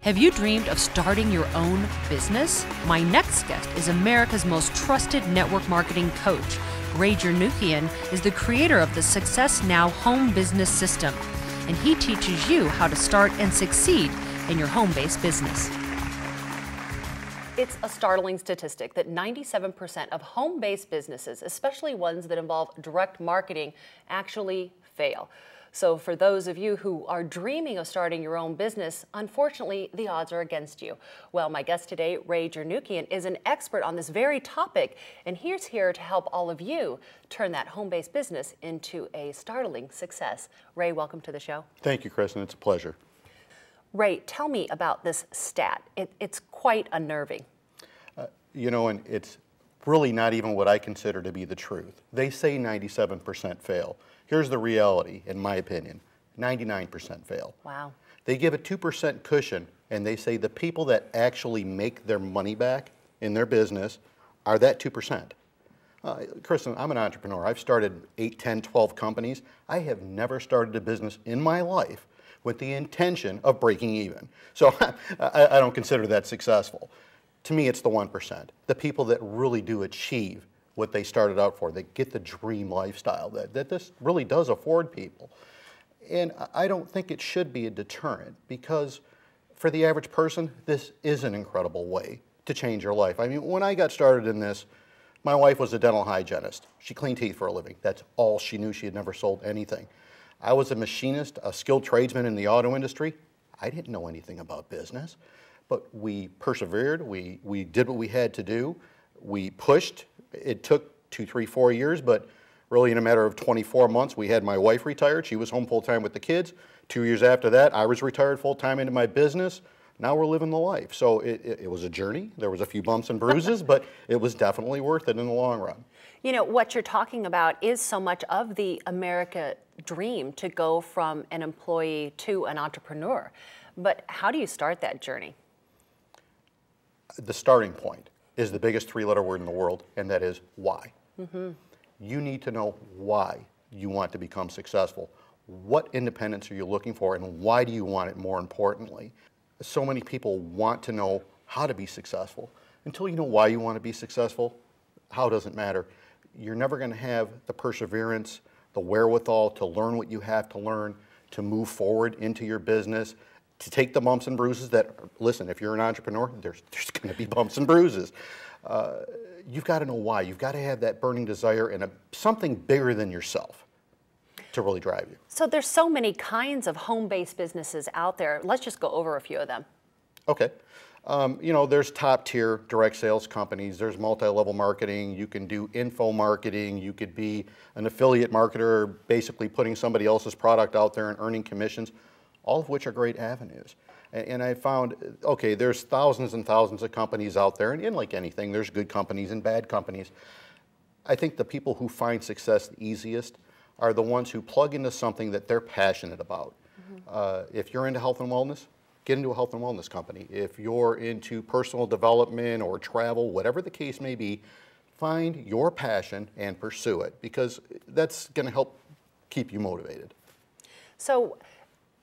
Have you dreamed of starting your own business? My next guest is America's most trusted network marketing coach. Ray Jernukian is the creator of the Success Now home business system, and he teaches you how to start and succeed in your home-based business. It's a startling statistic that 97% of home-based businesses, especially ones that involve direct marketing, actually fail. So for those of you who are dreaming of starting your own business, unfortunately, the odds are against you. Well, my guest today, Ray Jernukian, is an expert on this very topic, and he's here to help all of you turn that home-based business into a startling success. Ray, welcome to the show. Thank you, Kristen. It's a pleasure. Ray, tell me about this stat. It's quite unnerving. And it's really not even what I consider to be the truth. They say 97% fail. Here's the reality, in my opinion, 99% fail. Wow. They give a 2% cushion, and they say the people that actually make their money back in their business are that 2%. Kristen, I'm an entrepreneur. I've started 8, 10, 12 companies. I have never started a business in my life with the intention of breaking even. So I don't consider that successful. To me, it's the 1%, the people that really do achieve what they started out for, that get the dream lifestyle that this really does afford people. And I don't think it should be a deterrent, because for the average person, this is an incredible way to change your life. I mean, when I got started in this, my wife was a dental hygienist. She cleaned teeth for a living. That's all she knew. She had never sold anything. I was a machinist, a skilled tradesman in the auto industry. I didn't know anything about business, but we persevered. We did what we had to do. We pushed. It took 2, 3, 4 years, but really in a matter of 24 months, we had my wife retired. She was home full-time with the kids. 2 years after that, I was retired full-time into my business. Now we're living the life. So it was a journey. There was a few bumps and bruises, but it was definitely worth it in the long run. You know, what you're talking about is so much of the America dream, to go from an employee to an entrepreneur. But how do you start that journey? The starting point is the biggest 3-letter word in the world, and that is why. Mm-hmm. You need to know why you want to become successful. What independence are you looking for, and why do you want it, more importantly? So many people want to know how to be successful. Until you know why you want to be successful, how doesn't matter. You're never going to have the perseverance, the wherewithal to learn what you have to learn, to move forward into your business, to take the bumps and bruises that, listen, if you're an entrepreneur, there's going to be bumps and bruises. You've got to know why. You've got to have that burning desire and something bigger than yourself to really drive you. So there's so many kinds of home-based businesses out there. Let's just go over a few of them. Okay. There's top-tier direct sales companies. There's multi-level marketing. You can do info marketing. You could be an affiliate marketer, basically putting somebody else's product out there and earning commissions, all of which are great avenues. And I found, okay, there's thousands and thousands of companies out there, and like anything, there's good companies and bad companies. I think the people who find success the easiest are the ones who plug into something that they're passionate about. Mm-hmm. If you're into health and wellness, get into a health and wellness company. If you're into personal development or travel, whatever the case may be, find your passion and pursue it, because that's going to help keep you motivated. So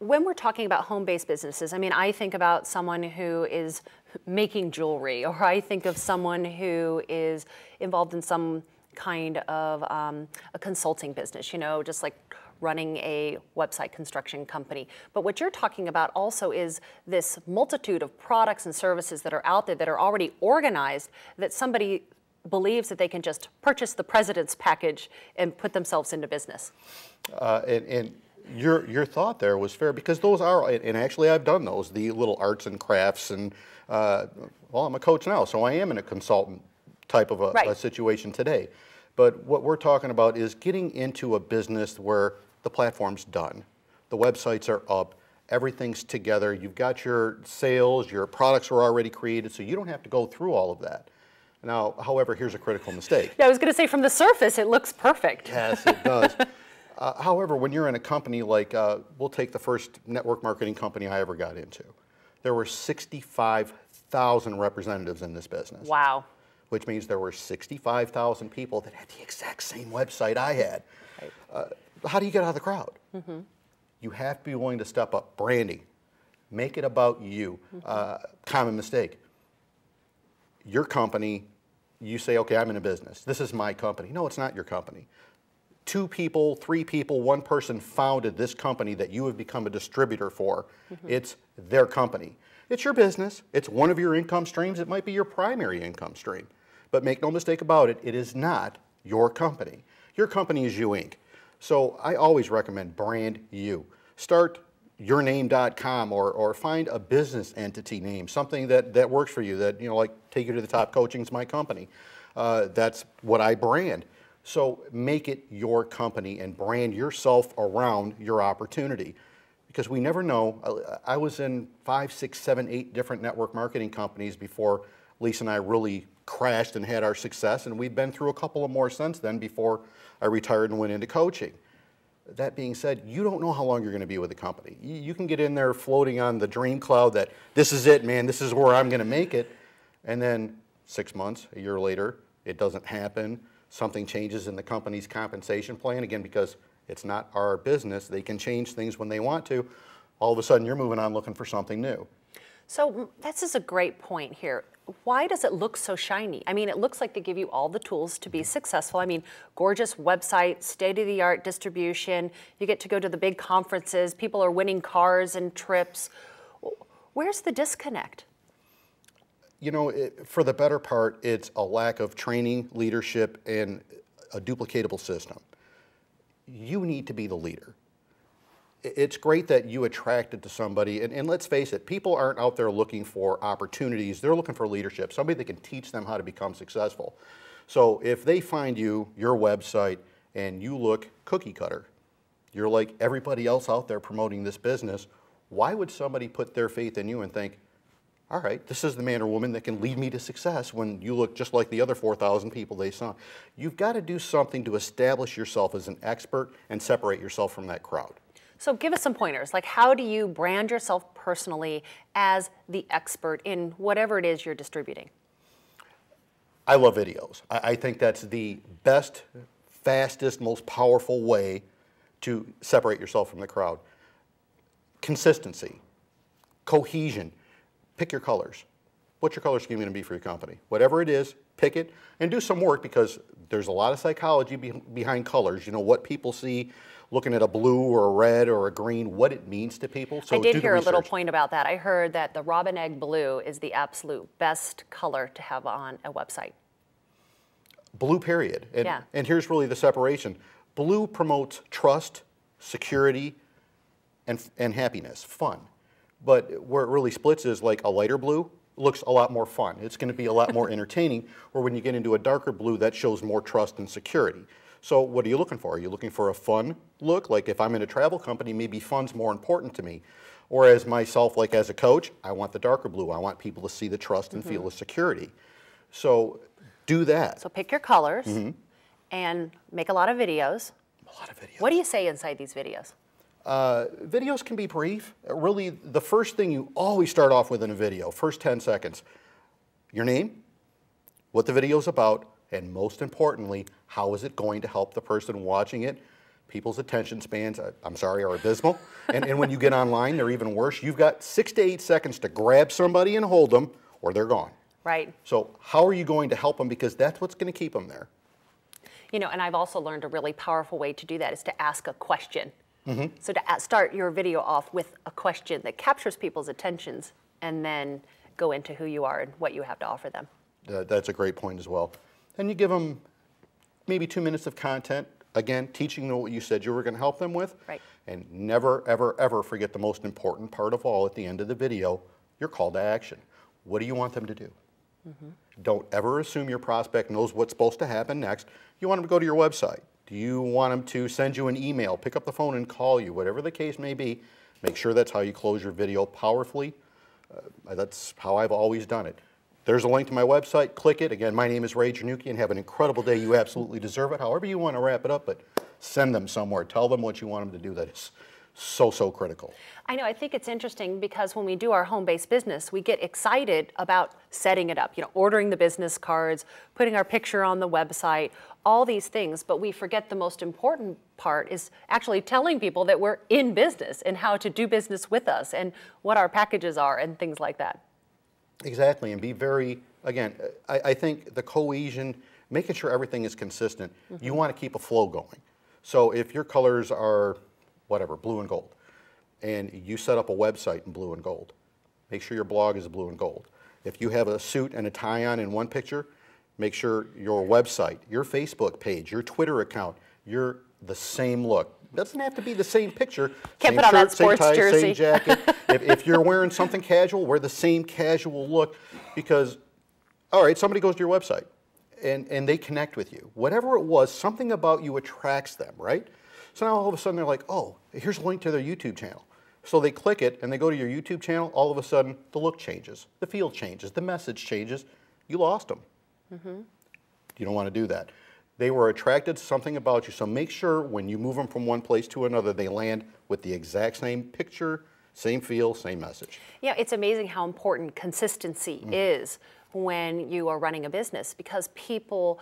when we're talking about home-based businesses, I mean, I think about someone who is making jewelry, or I think of someone who is involved in some kind of a consulting business, just like running a website construction company. But what you're talking about also is this multitude of products and services that are out there that are already organized, that somebody believes that they can just purchase the president's package and put themselves into business. Your thought there was fair, because those are, and actually I've done those, the little arts and crafts, and well, I'm a coach now, so I am in a consultant type of a situation today. But what we're talking about is getting into a business where the platform's done, the websites are up, everything's together, you've got your sales, your products are already created, so you don't have to go through all of that. Now, however, here's a critical mistake. Yeah, I was going to say, from the surface, it looks perfect. Yes, it does. However, when you're in a company like, we'll take the first network marketing company I ever got into. There were 65,000 representatives in this business. Wow. Which means there were 65,000 people that had the exact same website I had. Right. How do you get out of the crowd? Mm-hmm. You have to be willing to step up. Branding. Make it about you. Common mistake. Your company, you say, okay, I'm in a business. This is my company. No, it's not your company. 2 people, 3 people, 1 person founded this company that you have become a distributor for. It's their company. It's your business. It's one of your income streams. It might be your primary income stream. But make no mistake about it, it is not your company. Your company is you, Inc. So I always recommend brand you. Start yourname.com or find a business entity name, something that works for you, that, you know, like Take You to the Top Coaching is my company. That's what I brand. So make it your company and brand yourself around your opportunity. Because we never know. I was in 5, 6, 7, 8 different network marketing companies before Lisa and I really crashed and had our success, and we've been through a couple of more since then before I retired and went into coaching. That being said, you don't know how long you're going to be with the company. You can get in there floating on the dream cloud that this is it, man, this is where I'm going to make it, and then 6 months, a year later, it doesn't happen. Something changes in the company's compensation plan, again, because it's not our business. They can change things when they want to. All of a sudden, you're moving on looking for something new. So this is a great point here. Why does it look so shiny? I mean, it looks like they give you all the tools to be successful. I mean, gorgeous website, state-of-the-art distribution. You get to go to the big conferences. People are winning cars and trips. Where's the disconnect? You know, for the better part, it's a lack of training, leadership, and a duplicatable system. You need to be the leader. It's great that you attracted to somebody, and let's face it, people aren't out there looking for opportunities, they're looking for leadership, somebody that can teach them how to become successful. So if they find you, your website, and you look cookie cutter, you're like everybody else out there promoting this business, why would somebody put their faith in you and think, all right, this is the man or woman that can lead me to success when you look just like the other 4,000 people they saw? You've got to do something to establish yourself as an expert and separate yourself from that crowd. So give us some pointers, like how do you brand yourself personally as the expert in whatever it is you're distributing? I love videos. I think that's the best, fastest, most powerful way to separate yourself from the crowd. Consistency, cohesion. Pick your colors. What's your color scheme going to be for your company? Whatever it is, pick it and do some work, because there's a lot of psychology behind colors. You know, what people see looking at a blue or a red or a green, what it means to people. So I did hear a little point about that. I heard that the robin egg blue is the absolute best color to have on a website. Blue, period. And, yeah. And here's really the separation. Blue promotes trust, security, and happiness, fun. But where it really splits is like a lighter blue looks a lot more fun. It's going to be a lot more entertaining, or when you get into a darker blue, that shows more trust and security. So what are you looking for? Are you looking for a fun look? Like if I'm in a travel company, maybe fun's more important to me. Or as myself, like as a coach, I want the darker blue. I want people to see the trust and feel the security. So do that. So pick your colors and make a lot of videos. A lot of videos. What do you say inside these videos? Videos can be brief. Really, the first thing you always start off with in a video, first 10 seconds, your name, what the video is about, and most importantly, how is it going to help the person watching it? People's attention spans, I'm sorry, are abysmal. And when you get online, they're even worse. You've got 6 to 8 seconds to grab somebody and hold them, or they're gone. Right. So how are you going to help them? Because that's what's going to keep them there. You know, and I've also learned a really powerful way to do that is to ask a question. So to start your video off with a question that captures people's attentions and then go into who you are and what you have to offer them. That's a great point as well. And you give them maybe 2 minutes of content, again, teaching them what you said you were going to help them with. Right. And never, ever, ever forget the most important part of all at the end of the video, your call to action. What do you want them to do? Don't ever assume your prospect knows what's supposed to happen next. You want them to go to your website. Do you want them to send you an email, pick up the phone and call you? Whatever the case may be, make sure that's how you close your video powerfully. That's how I've always done it. There's a link to my website. Click it. Again, my name is Jernukian. Have an incredible day. You absolutely deserve it. However you want to wrap it up, but send them somewhere. Tell them what you want them to do that is so critical. I know, I think it's interesting because when we do our home-based business, we get excited about setting it up, you know, ordering the business cards, putting our picture on the website, all these things, but we forget the most important part is actually telling people that we're in business and how to do business with us and what our packages are and things like that. Exactly, and be very, again, I think the cohesion, making sure everything is consistent, you want to keep a flow going. So if your colors are, whatever, blue and gold, and you set up a website in blue and gold, make sure your blog is blue and gold. If you have a suit and a tie on in one picture, make sure your website, your Facebook page, your Twitter account, you're the same look. Doesn't have to be the same picture. Can't same put on shirt, that sports same tie, jersey. same jacket. if you're wearing something casual, wear the same casual look because, all right, somebody goes to your website and they connect with you. Whatever it was, something about you attracts them, right? So now all of a sudden they're like, oh, here's a link to their YouTube channel. So they click it and they go to your YouTube channel, all of a sudden the look changes, the feel changes, the message changes. You lost them. You don't want to do that. They were attracted to something about you, so make sure when you move them from one place to another, they land with the exact same picture, same feel, same message. Yeah, it's amazing how important consistency is when you are running a business because people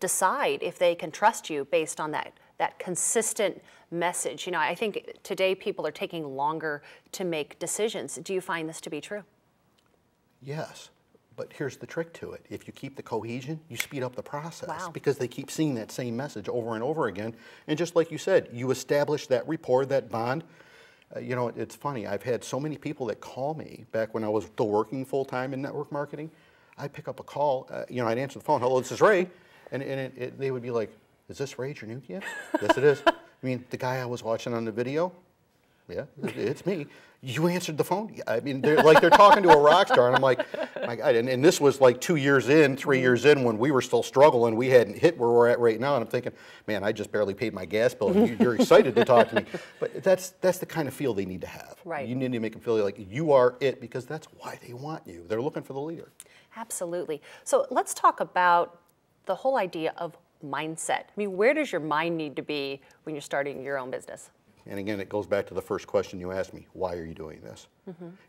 decide if they can trust you based on that consistent message. You know, I think today people are taking longer to make decisions. Do you find this to be true? Yes. But here's the trick to it. If you keep the cohesion, you speed up the process. Wow. Because they keep seeing that same message over and over again. And just like you said, you establish that rapport, that bond. You know, it's funny. I've had so many people that call me back when I was still working full-time in network marketing. I'd pick up a call. You know, I'd answer the phone. Hello, this is Ray. And they would be like, is this Ray Jernukian? Yes, it is. I mean, the guy I was watching on the video? Yeah, it's me. You answered the phone? I mean, they're talking to a rock star, and I'm like, my God. And this was like 2 years in, 3 years in, when we were still struggling. We hadn't hit where we're at right now, and I'm thinking, man, I just barely paid my gas bill. And you're excited to talk to me. But that's the kind of feel they need to have. Right. You need to make them feel like you are it, because that's why they want you. They're looking for the leader. Absolutely. So let's talk about the whole idea of mindset. I mean, where does your mind need to be when you're starting your own business? And again, it goes back to the first question you asked me, why are you doing this?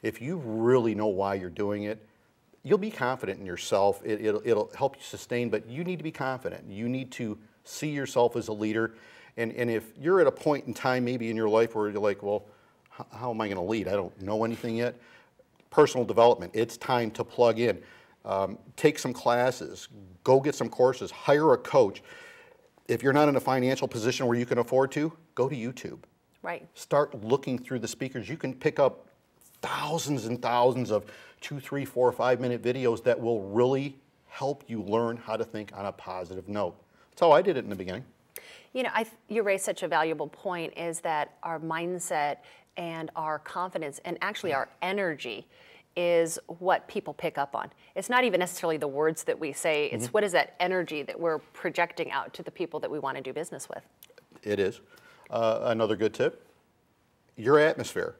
If you really know why you're doing it, you'll be confident in yourself. It'll help you sustain, but you need to be confident. You need to see yourself as a leader. And if you're at a point in time maybe in your life where you're like, well, how am I going to lead? I don't know anything yet. Personal development, it's time to plug in. Take some classes, go get some courses, hire a coach. If you're not in a financial position where you can afford to, go to YouTube. Right. Start looking through the speakers. You can pick up thousands and thousands of 2, 3, 4, 5 minute videos that will really help you learn how to think on a positive note. That's how I did it in the beginning. You know, you raised such a valuable point is that our mindset and our confidence and actually our energy is what people pick up on. It's not even necessarily the words that we say, it's what is that energy that we're projecting out to the people that we want to do business with. It is. Another good tip, your atmosphere,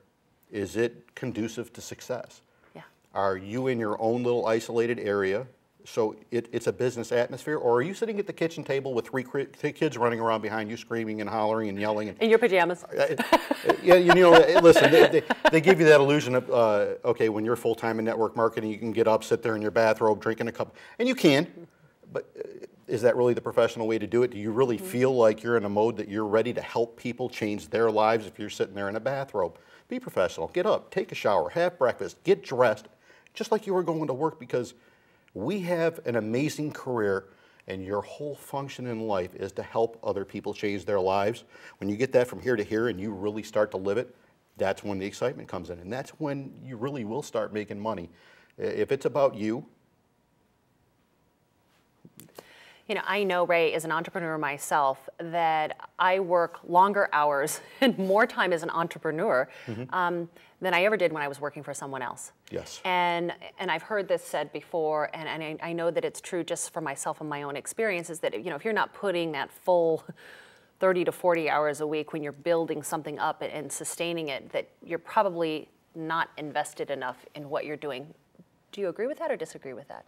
is it conducive to success? Yeah. Are you in your own little isolated area, so it's a business atmosphere, or are you sitting at the kitchen table with three kids running around behind you screaming and hollering and yelling? In your pajamas. Yeah, you know, listen, they give you that illusion of, okay, when you're full-time in network marketing, you can get up, sit there in your bathrobe, drinking a cup, and you can, but is that really the professional way to do it? Do you really feel like you're in a mode that you're ready to help people change their lives if you're sitting there in a bathrobe? Be professional. Get up, take a shower, have breakfast, get dressed, just like you were going to work, because we have an amazing career, and your whole function in life is to help other people change their lives. When you get that from here to here and you really start to live it, that's when the excitement comes in, and that's when you really will start making money. If it's about you, You know, I know, Ray, as an entrepreneur myself, that I work longer hours and more time as an entrepreneur than I ever did when I was working for someone else. yes. And I've heard this said before, and I know that it's true just for myself and my own experiences, that, you know, if you're not putting that full 30 to 40 hours a week when you're building something up and sustaining it, that you're probably not invested enough in what you're doing. Do you agree with that or disagree with that?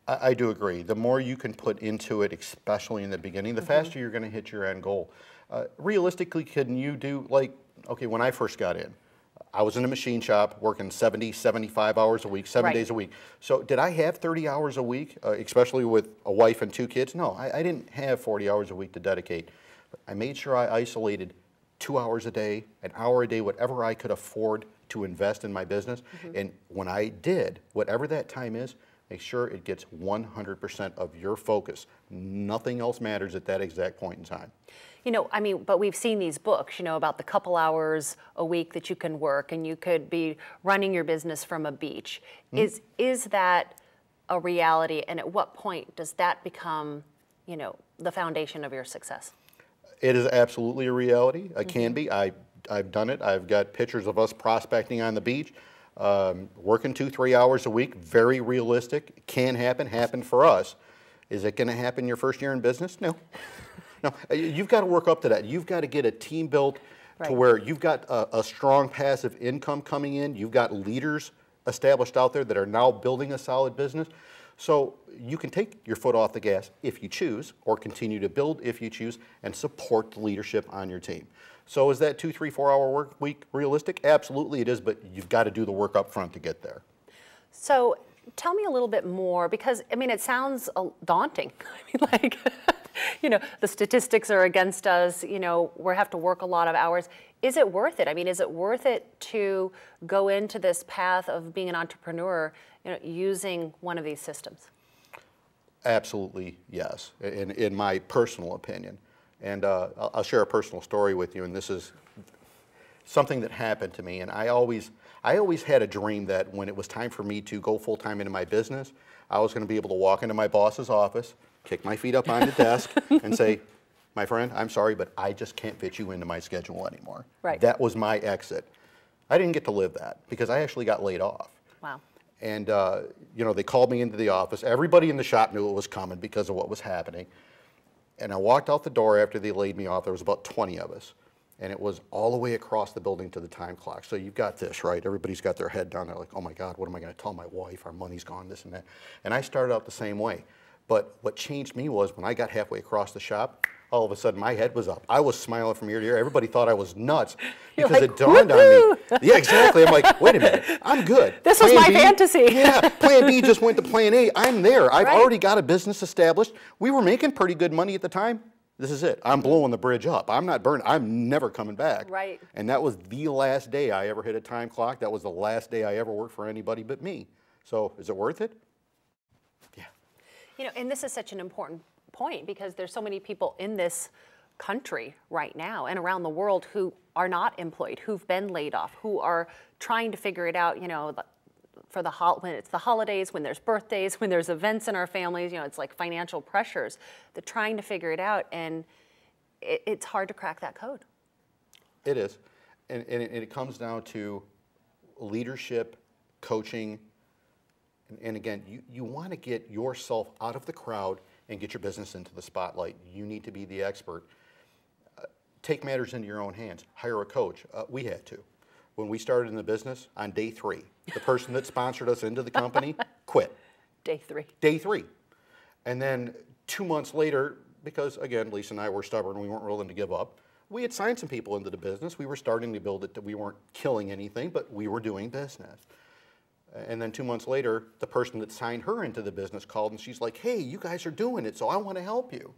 I do agree. The more you can put into it, especially in the beginning, the faster you're going to hit your end goal. Realistically, can you do, like, okay, when I first got in, I was in a machine shop working 70, 75 hours a week, 7 days a week. So did I have 30 hours a week, especially with a wife and 2 kids? No, I didn't have 40 hours a week to dedicate. But I made sure I isolated 2 hours a day, an hour a day, whatever I could afford to invest in my business. And when I did, whatever that time is, make sure it gets 100% of your focus. Nothing else matters at that exact point in time. You know, I mean, but we've seen these books, you know, about the couple hours a week that you can work and you could be running your business from a beach. Is that a reality, and at what point does that become, you know, the foundation of your success? It is absolutely a reality. It can be. I've done it. I've got pictures of us prospecting on the beach, working 2-3 hours a week. Very realistic. Can happen. Happened for us. Is it going to happen your first year in business? No. No. You've got to work up to that. You've got to get a team built to where you've got a strong passive income coming in. You've got leaders established out there that are now building a solid business. So you can take your foot off the gas if you choose, or continue to build if you choose, and support the leadership on your team. So is that 2, 3, 4 hour work week realistic? Absolutely it is, but you've got to do the work up front to get there. So tell me a little bit more, because I mean, it sounds daunting. I mean, like, you know, the statistics are against us, you know, we have to work a lot of hours. Is it worth it? I mean, is it worth it to go into this path of being an entrepreneur, you know, using one of these systems? Absolutely, yes, in my personal opinion. And I'll share a personal story with you, and this is something that happened to me. And I always had a dream that when it was time for me to go full-time into my business, I was going to be able to walk into my boss's office, kick my feet up on the desk, and say, my friend, I'm sorry, but I just can't fit you into my schedule anymore. Right. That was my exit. I didn't get to live that because I actually got laid off. Wow. And you know, they called me into the office. Everybody in the shop knew it was coming because of what was happening. And I walked out the door after they laid me off. There was about 20 of us. And it was all the way across the building to the time clock. So you've got this, right? Everybody's got their head down. They're like, oh my God, what am I going to tell my wife? Our money's gone, this and that. And I started out the same way. But what changed me was when I got halfway across the shop, all of a sudden my head was up. I was smiling from ear to ear. Everybody thought I was nuts because like, it dawned on me. Yeah, exactly. I'm like, wait a minute, I'm good. This was my fantasy. Yeah, plan B just went to plan A. I'm there. I've already got a business established. We were making pretty good money at the time. This is it. I'm blowing the bridge up. I'm not burning. I'm never coming back. Right. And that was the last day I ever hit a time clock. That was the last day I ever worked for anybody but me. So is it worth it? Yeah. You know, and this is such an important point because there's so many people in this country right now and around the world who are not employed, who've been laid off, who are trying to figure it out, you know, for when it's the holidays, when there's birthdays, when there's events in our families, you know, it's like financial pressures. They're trying to figure it out, and it's hard to crack that code. It is, and it comes down to leadership, coaching, and again, you want to get yourself out of the crowd and get your business into the spotlight. You need to be the expert. Take matters into your own hands. Hire a coach. We had to. When we started in the business, on day 3, the person that sponsored us into the company quit. Day 3. Day 3. And then 2 months later, because again, Lisa and I were stubborn, we weren't willing to give up, we had signed some people into the business. We were starting to build it. We weren't killing anything, but we were doing business. And then 2 months later, the person that signed her into the business called and she's like, hey, you guys are doing it, so I want to help you.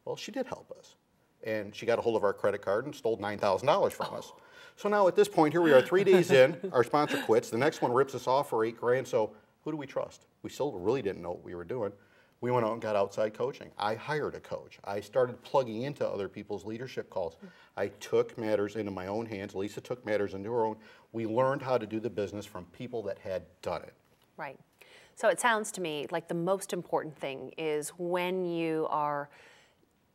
Well, she did help us. And she got a hold of our credit card and stole $9,000 from us. So now at this point, here we are 3 days in, our sponsor quits, the next one rips us off for $8,000, so who do we trust? We still really didn't know what we were doing. We went out and got outside coaching. I hired a coach. I started plugging into other people's leadership calls. I took matters into my own hands. Lisa took matters into her own. We learned how to do the business from people that had done it. Right. So it sounds to me like the most important thing is when you are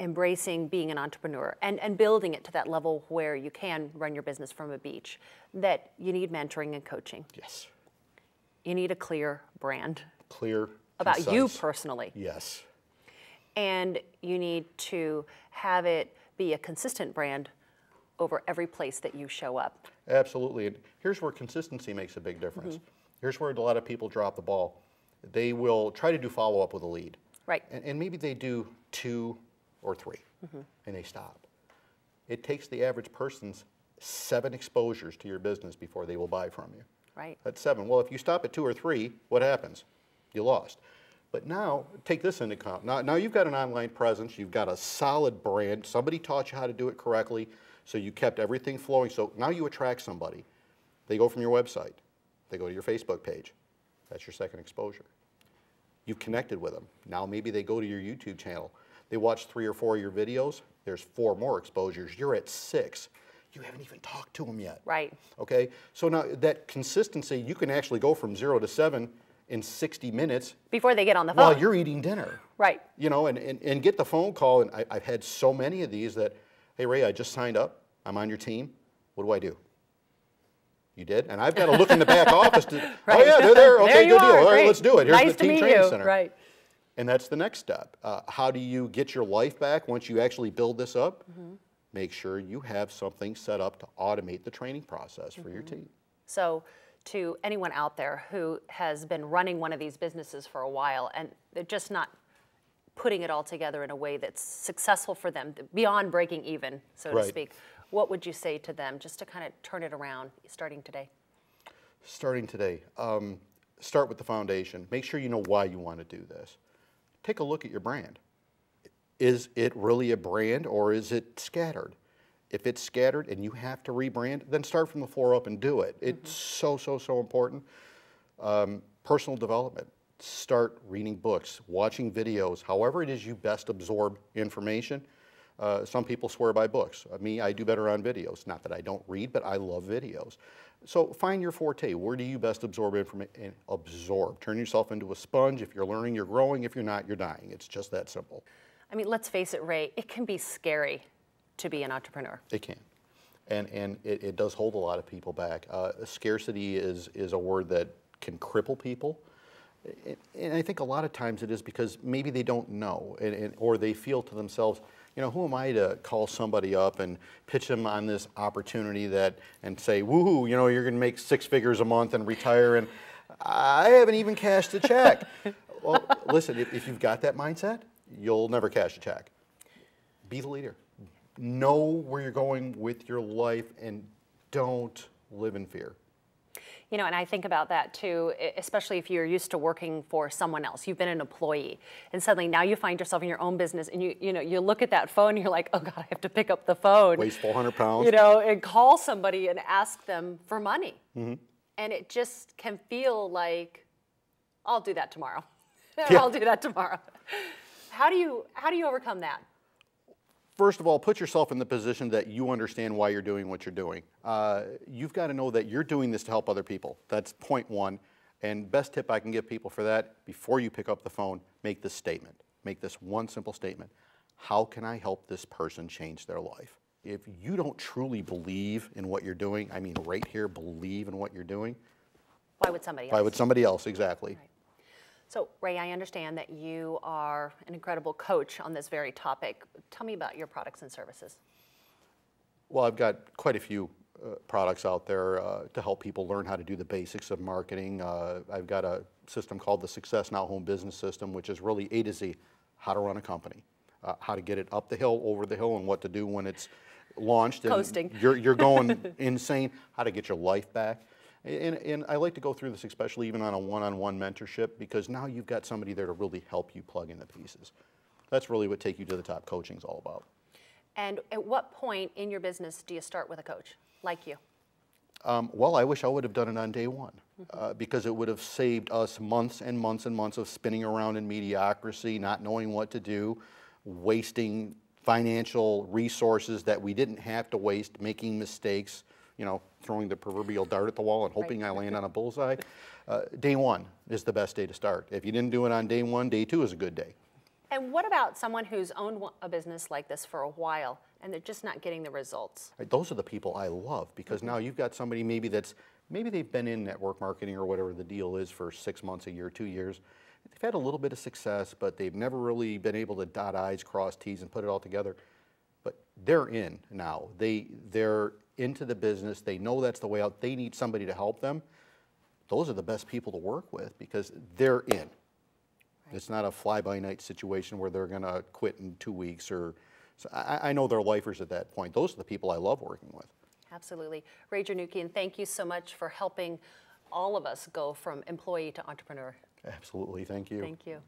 embracing being an entrepreneur and building it to that level where you can run your business from a beach, that you need mentoring and coaching. Yes. You need a clear brand. Clear, about concise. you personally. Yes. And you need to have it be a consistent brand over every place that you show up. Absolutely. And here's where consistency makes a big difference. Mm-hmm. Here's where a lot of people drop the ball. They will try to do follow-up with a lead. Right. And maybe they do 2 or 3, and they stop. It takes the average person's 7 exposures to your business before they will buy from you. Right. That's 7. Well, if you stop at 2 or 3, what happens? You lost. But now, take this into account. Now you've got an online presence, you've got a solid brand, somebody taught you how to do it correctly, so you kept everything flowing. So now you attract somebody. They go from your website, they go to your Facebook page. That's your second exposure. You've connected with them. Now maybe they go to your YouTube channel. They watch 3 or 4 of your videos, there's 4 more exposures. You're at 6. You haven't even talked to them yet. Right. Okay, so now that consistency, you can actually go from 0 to 7 in 60 minutes. Before they get on the phone. While you're eating dinner. Right. You know, and get the phone call, and I've had so many of these that, hey Ray, I just signed up, I'm on your team, what do I do? You did? And I've got to look in the back office to, right. Oh yeah, they're there, okay, there good deal, are. all right, Great. let's do it. Here's Nice the Team Training Center. Right. And that's the next step. How do you get your life back once you actually build this up? Make sure you have something set up to automate the training process for your team. So to anyone out there who has been running one of these businesses for a while and they're just not putting it all together in a way that's successful for them, beyond breaking even, so to speak, what would you say to them just to kind of turn it around starting today? Starting today, start with the foundation. Make sure you know why you want to do this. Take a look at your brand. Is it really a brand or is it scattered? If it's scattered and you have to rebrand, then start from the floor up and do it. It's so important. Personal development. Start reading books, watching videos, however it is you best absorb information. Some people swear by books. Me, I do better on videos. Not that I don't read, but I love videos. So find your forte. Where do you best absorb information? Absorb. Turn yourself into a sponge. If you're learning, you're growing. If you're not, you're dying. It's just that simple. I mean, let's face it, Ray, it can be scary to be an entrepreneur. It can. And it does hold a lot of people back. Scarcity is a word that can cripple people. And I think a lot of times it is because maybe they don't know, or they feel to themselves, you know, who am I to call somebody up and pitch them on this opportunity and say, woohoo, you know, you're going to make 6 figures a month and retire, and I haven't even cashed a check. Well, listen, if you've got that mindset, you'll never cash a check. Be the leader. Know where you're going with your life and don't live in fear. You know, and I think about that too, especially if you're used to working for someone else. You've been an employee, and suddenly now you find yourself in your own business, and you look at that phone, and you're like, oh God, I have to pick up the phone. Weighs 400 pounds. You know, and call somebody and ask them for money. And it just can feel like, I'll do that tomorrow. I'll do that tomorrow. How do you overcome that? First of all, put yourself in the position that you understand why you're doing what you're doing. You've got to know that you're doing this to help other people. That's point one. And best tip I can give people for that, before you pick up the phone, make this statement. Make this one simple statement. How can I help this person change their life? If you don't truly believe in what you're doing, I mean right here, believe in what you're doing. Why would somebody else? Why would somebody else, exactly. Right. So, Ray, I understand that you are an incredible coach on this very topic. Tell me about your products and services. Well, I've got quite a few products out there to help people learn how to do the basics of marketing. I've got a system called the Success Now Home Business System, which is really A to Z, how to run a company, how to get it up the hill, over the hill, and what to do when it's launched. Coasting. And you're going insane, how to get your life back. And I like to go through this, especially even on a one-on-one mentorship, because now you've got somebody there to really help you plug in the pieces. That's really what Take You to the Top coaching is all about. And at what point in your business do you start with a coach like you? Well, I wish I would have done it on day one, because it would have saved us months and months and months of spinning around in mediocrity, not knowing what to do, wasting financial resources that we didn't have to waste, making mistakes, you know, throwing the proverbial dart at the wall and hoping I land on a bullseye. Day one is the best day to start. If you didn't do it on day one, day two is a good day. And what about someone who's owned a business like this for a while and they're just not getting the results? Right, those are the people I love, because now you've got somebody maybe they've been in network marketing or whatever the deal is for 6 months, a year, 2 years. They've had a little bit of success, but they've never really been able to dot I's, cross T's, and put it all together. But they're in now. They're into the business. They know that's the way out. They need somebody to help them. Those are the best people to work with, because they're in. Right. It's not a fly-by-night situation where they're going to quit in 2 weeks. So I know they're lifers at that point. Those are the people I love working with. Absolutely. Ray Jernukian, thank you so much for helping all of us go from employee to entrepreneur. Absolutely, thank you. Thank you.